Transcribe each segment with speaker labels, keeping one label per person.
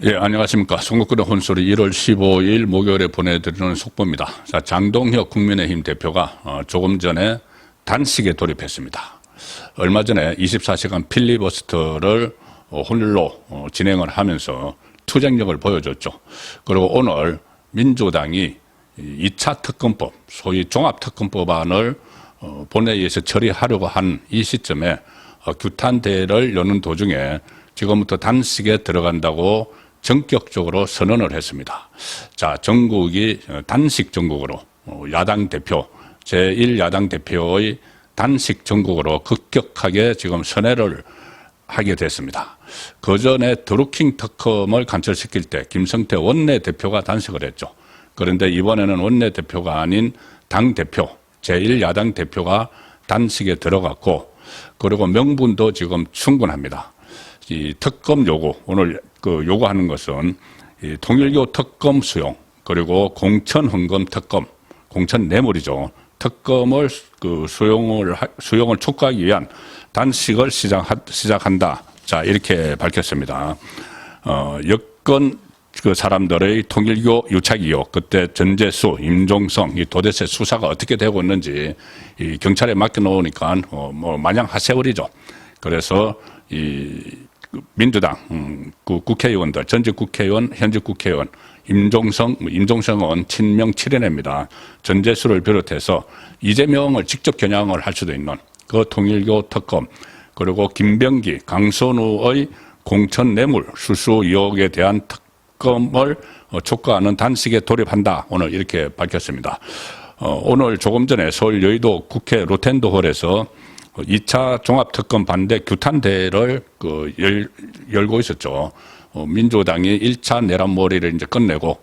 Speaker 1: 예, 안녕하십니까. 송국근의 혼소리 1월 15일 목요일에 보내드리는 속보입니다. 자, 장동혁 국민의힘 대표가 조금 전에 단식에 돌입했습니다. 얼마 전에 24시간 필리버스터를 홀로 진행을 하면서 투쟁력을 보여줬죠. 그리고 오늘 민주당이 2차 특검법, 소위 종합특검법안을 본회의에서 처리하려고 한 이 시점에 규탄대회를 여는 도중에 지금부터 단식에 들어간다고 전격적으로 선언을 했습니다. 자, 전국이 단식 전국으로 야당 대표, 제1야당 대표의 단식 전국으로 급격하게 지금 선회를 하게 됐습니다. 그 전에 드루킹 특검을 간철시킬 때 김성태 원내대표가 단식을 했죠. 그런데 이번에는 원내대표가 아닌 당대표, 제1야당 대표가 단식에 들어갔고, 그리고 명분도 지금 충분합니다. 이 특검 요구, 오늘 요구하는 것은 이 통일교 특검 수용, 그리고 공천 헌금 특검, 공천 뇌물이죠. 특검을 수용을 촉구하기 위한 단식을 시작한다. 자, 이렇게 밝혔습니다. 여권 사람들의 통일교 유착 의혹, 그때 전재수, 임종성, 이 도대체 수사가 어떻게 되고 있는지 이 경찰에 맡겨놓으니까 마냥 하세월이죠. 그래서 이 민주당 국회의원들, 전직 국회의원, 현직 국회의원, 임종성은 친명 7인입니다. 전재수를 비롯해서 이재명을 직접 겨냥을 할 수도 있는 그 통일교 특검, 그리고 김병기, 강선우의 공천 뇌물 수수 의혹에 대한 특검을 촉구하는 단식에 돌입한다. 오늘 이렇게 밝혔습니다. 오늘 조금 전에 서울 여의도 국회 로텐도홀에서 2차 종합특검 반대 규탄대회를 열고 있었죠. 민주당이 1차 내란몰이를 이제 끝내고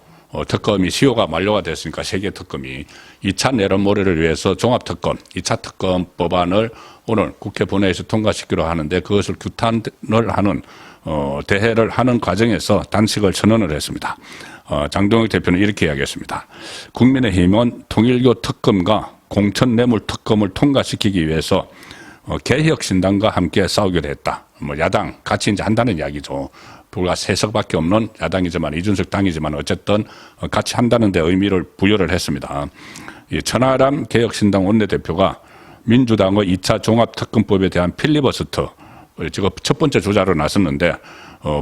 Speaker 1: 특검이 시효가 만료가 됐으니까 세계 특검이 2차 내란몰이를 위해서 종합특검, 2차 특검 법안을 오늘 국회 본회의에서 통과시키려 하는데 그것을 규탄을 하는 대회를 하는 과정에서 단식을 선언을 했습니다. 장동혁 대표는 이렇게 이야기했습니다. 국민의힘은 통일교 특검과 공천 뇌물 특검을 통과시키기 위해서 개혁신당과 함께 싸우기로 했다. 야당 같이 이제 한다는 이야기죠. 불과 3석밖에 없는 야당이지만 이준석 당이지만 어쨌든 같이 한다는 데 의미를 부여를 했습니다. 천하람 개혁신당 원내대표가 민주당의 2차 종합특검법에 대한 필리버스터 지금 첫 번째 주자로 나섰는데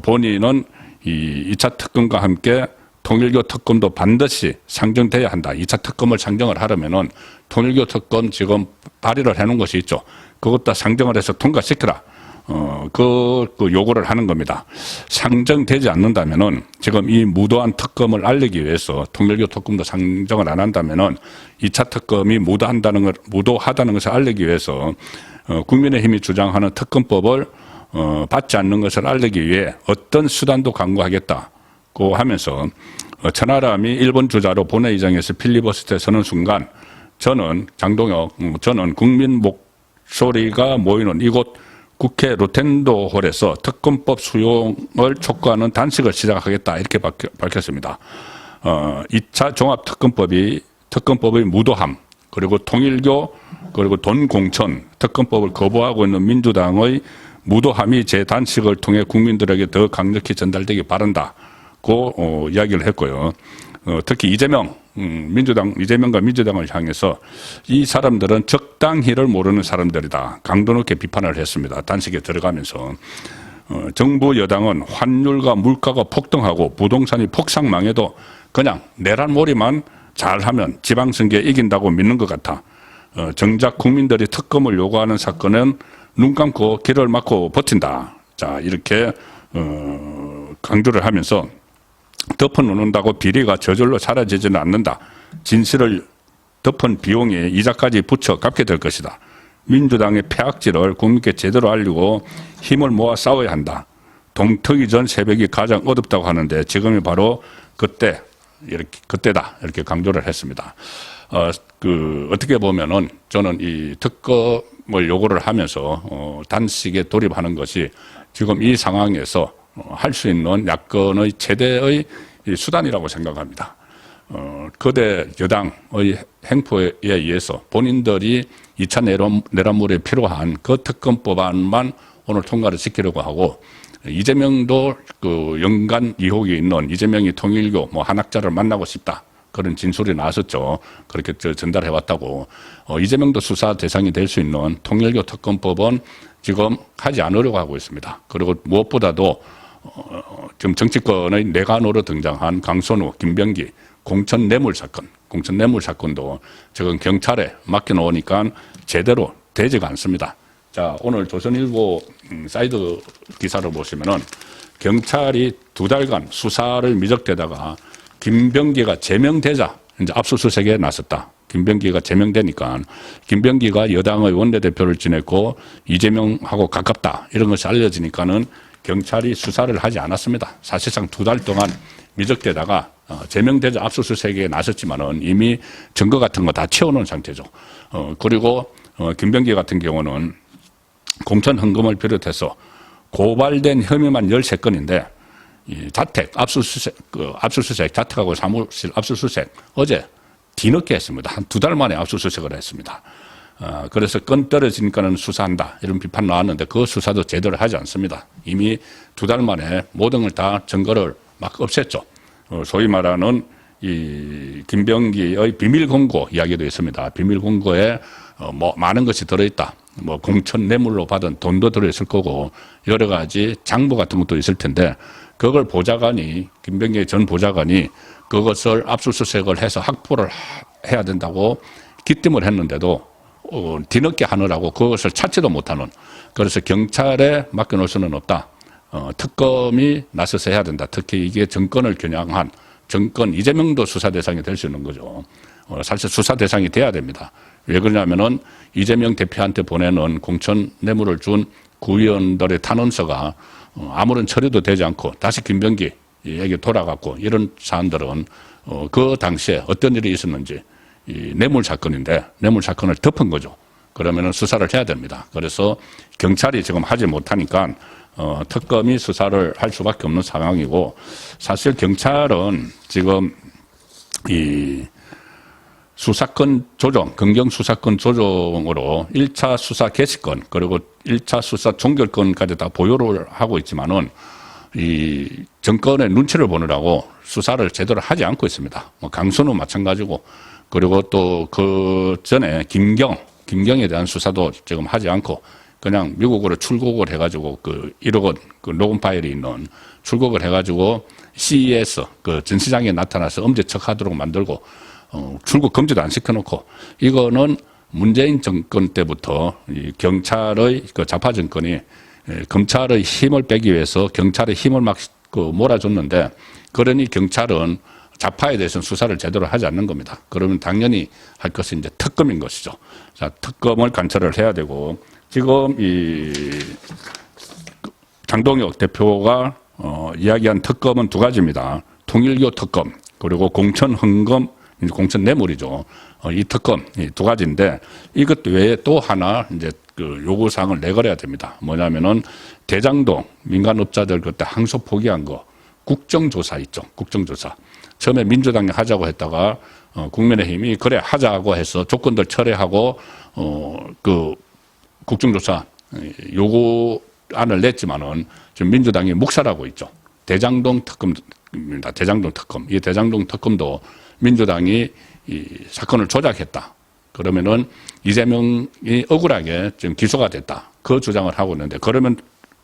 Speaker 1: 본인은 이 2차 특검과 함께 통일교 특검도 반드시 상정돼야 한다. 2차 특검을 상정을 하려면은 통일교 특검 지금 발의를 해놓은 것이 있죠. 그것도 상정을 해서 통과시켜라. 그 요구를 하는 겁니다. 상정되지 않는다면은 지금 이 무도한 특검을 알리기 위해서 통일교 특검도 상정을 안 한다면은 2차 특검이 무도하다는 것을 알리기 위해서 국민의힘이 주장하는 특검법을 받지 않는 것을 알리기 위해 어떤 수단도 강구하겠다고 하면서 천하람이 1번 주자로 본회의장에서 필리버스터에 서는 순간 저는 국민 목소리가 모이는 이곳 국회 로텐도홀에서 특검법 수용을 촉구하는 단식을 시작하겠다 이렇게 밝혔습니다. 2차 종합특검법의 무도함, 그리고 통일교, 그리고 돈공천 특검법을 거부하고 있는 민주당의 무도함이 제 단식을 통해 국민들에게 더 강력히 전달되기 바란다고 이야기를 했고요. 특히 이재명과 민주당을 향해서 이 사람들은 적당히를 모르는 사람들이다. 강도 높게 비판을 했습니다. 단식에 들어가면서. 정부 여당은 환율과 물가가 폭등하고 부동산이 폭삭망해도 그냥 내란몰이만 잘하면 지방선거에 이긴다고 믿는 것 같아. 정작 국민들이 특검을 요구하는 사건은 눈 감고 귀를 막고 버틴다. 자, 이렇게 강조를 하면서 덮어놓는다고 비리가 저절로 사라지지는 않는다. 진실을 덮은 비용에 이자까지 붙여 갚게 될 것이다. 민주당의 폐악질을 국민께 제대로 알리고 힘을 모아 싸워야 한다. 동트기 전 새벽이 가장 어둡다고 하는데 지금이 바로 그때다. 이렇게 강조를 했습니다. 어떻게 보면은 저는 이 특검을 요구를 하면서 단식에 돌입하는 것이 지금 이 상황에서 할 수 있는 야권의 최대의 수단이라고 생각합니다. 거대 여당의 행포에 의해서 본인들이 2차 내란물에 필요한 그 특검법안만 오늘 통과를 시키려고 하고 이재명도 그 연관 의혹이 있는 이재명이 통일교 뭐 한학자를 만나고 싶다. 그런 진술이 나왔었죠. 그렇게 전달해 왔다고. 이재명도 수사 대상이 될 수 있는 통일교 특검법은 지금 하지 않으려고 하고 있습니다. 그리고 무엇보다도 지금 정치권의 내관으로 등장한 강선우, 김병기 공천 뇌물 사건도 지금 경찰에 맡겨놓으니까 제대로 되지가 않습니다. 자, 오늘 조선일보 사이드 기사를 보시면은 경찰이 2달간 수사를 미적대다가 김병기가 제명되자 이제 압수수색에 나섰다. 김병기가 제명되니까 김병기가 여당의 원내대표를 지냈고 이재명하고 가깝다. 이런 것이 알려지니까는 경찰이 수사를 하지 않았습니다. 사실상 2달 동안 미적대다가 제명되자 압수수색에 나섰지만은 이미 증거 같은 거 다 채워놓은 상태죠. 그리고 김병기 같은 경우는 공천 헌금을 비롯해서 고발된 혐의만 13건인데 이 자택 압수수색 자택하고 사무실 압수수색 어제 뒤늦게 했습니다. 한 2달 만에 압수수색을 했습니다. 그래서 건 떨어지니까는 수사한다 이런 비판 나왔는데 그 수사도 제대로 하지 않습니다. 이미 2달 만에 모든 걸 다 증거를 막 없앴죠. 소위 말하는 이 김병기의 비밀 공고 이야기도 있습니다. 비밀 공고에 뭐 많은 것이 들어있다. 뭐 공천 뇌물로 받은 돈도 들어있을 거고 여러 가지 장부 같은 것도 있을 텐데 그걸 보좌관이 김병기 전 보좌관이 그것을 압수수색을 해서 확보를 해야 된다고 기뜸을 했는데도 뒤늦게 하느라고 그것을 찾지도 못하는 그래서 경찰에 맡겨놓을 수는 없다. 특검이 나서서 해야 된다. 특히 이게 정권을 겨냥한 정권 이재명도 수사 대상이 될 수 있는 거죠. 사실 수사 대상이 돼야 됩니다. 왜 그러냐면은 이재명 대표한테 보내는 공천 뇌물을 준 구의원들의 탄원서가 아무런 처리도 되지 않고 다시 김병기에게 돌아갔고 이런 사안들은 그 당시에 어떤 일이 있었는지 이 뇌물 사건인데 뇌물 사건을 덮은 거죠. 그러면은 수사를 해야 됩니다. 그래서 경찰이 지금 하지 못하니까 특검이 수사를 할 수밖에 없는 상황이고 사실 경찰은 지금 이 수사권 조정, 검경 수사권 조정으로 1차 수사 개시권 그리고 1차 수사 종결권까지 다 보유를 하고 있지만은 이 정권의 눈치를 보느라고 수사를 제대로 하지 않고 있습니다. 뭐 강선우 마찬가지고 그리고 또 그 전에 김경에 대한 수사도 지금 하지 않고 그냥 미국으로 출국을 해가지고 그 1억 원 그 녹음 파일이 있는 출국을 해가지고 CES 그 전시장에 나타나서 엄지척하도록 만들고 출국 금지도 안 시켜놓고 이거는 문재인 정권 때부터 이 경찰의 그 좌파 정권이 검찰의 힘을 빼기 위해서 경찰의 힘을 막 그 몰아줬는데 그러니 경찰은 좌파에 대해서는 수사를 제대로 하지 않는 겁니다. 그러면 당연히 할 것은 이제 특검인 것이죠. 자, 특검을 관철을 해야 되고 지금 이 장동혁 대표가 이야기한 특검은 2가지입니다. 통일교 특검 그리고 공천 헌금 공천 뇌물이죠. 이 특검 이 2가지인데 이것 외에 또 하나 이제 그 요구사항을 내걸어야 됩니다. 뭐냐면은 대장동 민간업자들 그때 항소 포기한 거 국정조사 있죠. 국정조사. 처음에 민주당이 하자고 했다가 국민의힘이 그래 하자고 해서 조건들 철회하고 그 국정조사 요구안을 냈지만은 지금 민주당이 묵살하고 있죠. 대장동 특검입니다. 대장동 특검. 이 대장동 특검도 민주당이 이 사건을 조작했다. 그러면은 이재명이 억울하게 지금 기소가 됐다. 그 주장을 하고 있는데 그러면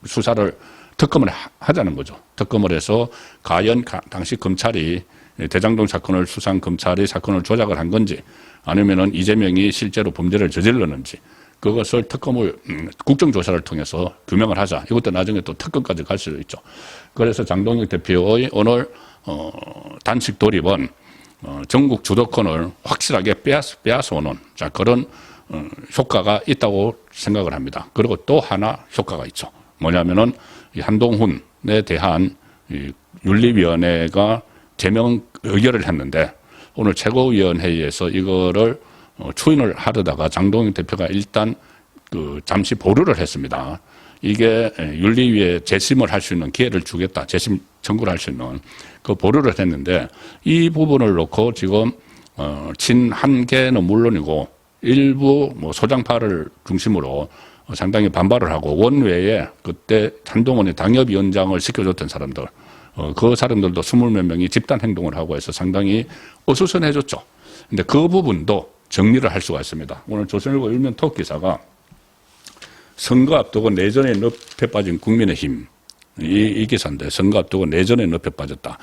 Speaker 1: 수사를 특검을 하자는 거죠. 특검을 해서 과연 당시 검찰이 대장동 사건을 수사한 검찰이 사건을 조작을 한 건지 아니면은 이재명이 실제로 범죄를 저질렀는지 그것을 특검을 국정조사를 통해서 규명을 하자. 이것도 나중에 또 특검까지 갈 수도 있죠. 그래서 장동혁 대표의 오늘 단식 돌입은 전국 주도권을 확실하게 빼앗아 오는 자 그런 효과가 있다고 생각을 합니다. 그리고 또 하나 효과가 있죠. 뭐냐면은 이 한동훈에 대한 이 윤리위원회가 제명 의결을 했는데 오늘 최고위원회의에서 이거를 추인을 하려다가 장동혁 대표가 일단 그 잠시 보류를 했습니다. 이게 윤리위에 재심을 할 수 있는 기회를 주겠다. 재심 청구를 할 수 있는 그 보류를 했는데 이 부분을 놓고 지금 친한계는 물론이고 일부 뭐 소장파를 중심으로 상당히 반발을 하고 원외에 그때 한동훈의 당협위원장을 시켜줬던 사람들 그 사람들도 20몇 명이 집단 행동을 하고 해서 상당히 어수선해졌죠. 근데 그 부분도 정리를 할 수가 있습니다. 오늘 조선일보 일면 톡 기사가 선거 앞두고 내전에 늪에 빠진 국민의힘 이 기사인데 선거 앞두고 내전에 늪에 빠졌다.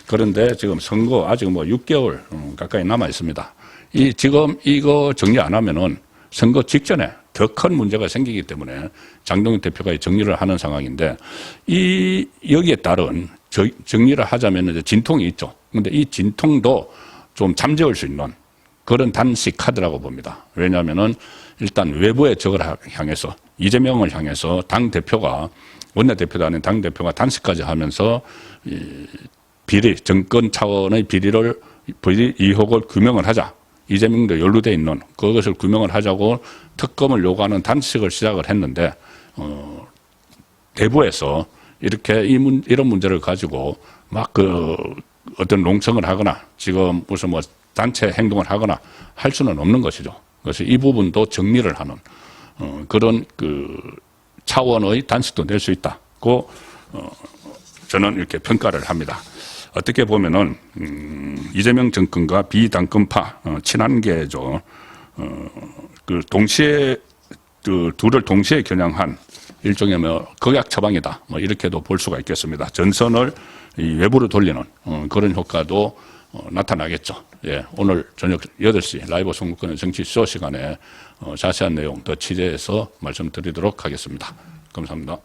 Speaker 1: 그런데 지금 선거 아직 뭐 6개월 가까이 남아 있습니다. 지금 이거 정리 안 하면은 선거 직전에 더 큰 문제가 생기기 때문에 장동혁 대표가 정리를 하는 상황인데 여기에 따른 정리를 하자면 이제 진통이 있죠. 그런데 이 진통도 좀 잠재울 수 있는 그런 단식 카드라고 봅니다. 왜냐하면은 일단 외부의 적을 향해서 이재명을 향해서 당 대표가 원내대표도 아닌 당 대표가 단식까지 하면서 비리 정권 차원의 비리 의혹을 규명을 하자. 이재명도 연루돼 있는 그것을 규명을 하자고 특검을 요구하는 단식을 시작을 했는데 내부에서 이렇게 이런 문제를 가지고 막 어떤 농성을 하거나 지금 무슨 뭐 단체 행동을 하거나 할 수는 없는 것이죠. 그래서 이 부분도 정리를 하는 그런 차원의 단식도 낼 수 있다고 저는 이렇게 평가를 합니다. 어떻게 보면은 이재명 정권과 비당권파 친한계죠. 동시에 둘을 동시에 겨냥한 일종의 뭐 극약 처방이다. 뭐 이렇게도 볼 수가 있겠습니다. 전선을 외부로 돌리는 그런 효과도 나타나겠죠. 예, 오늘 저녁 8시 라이브 송구권의 정치쇼 시간에 자세한 내용 더 취재해서 말씀드리도록 하겠습니다. 감사합니다.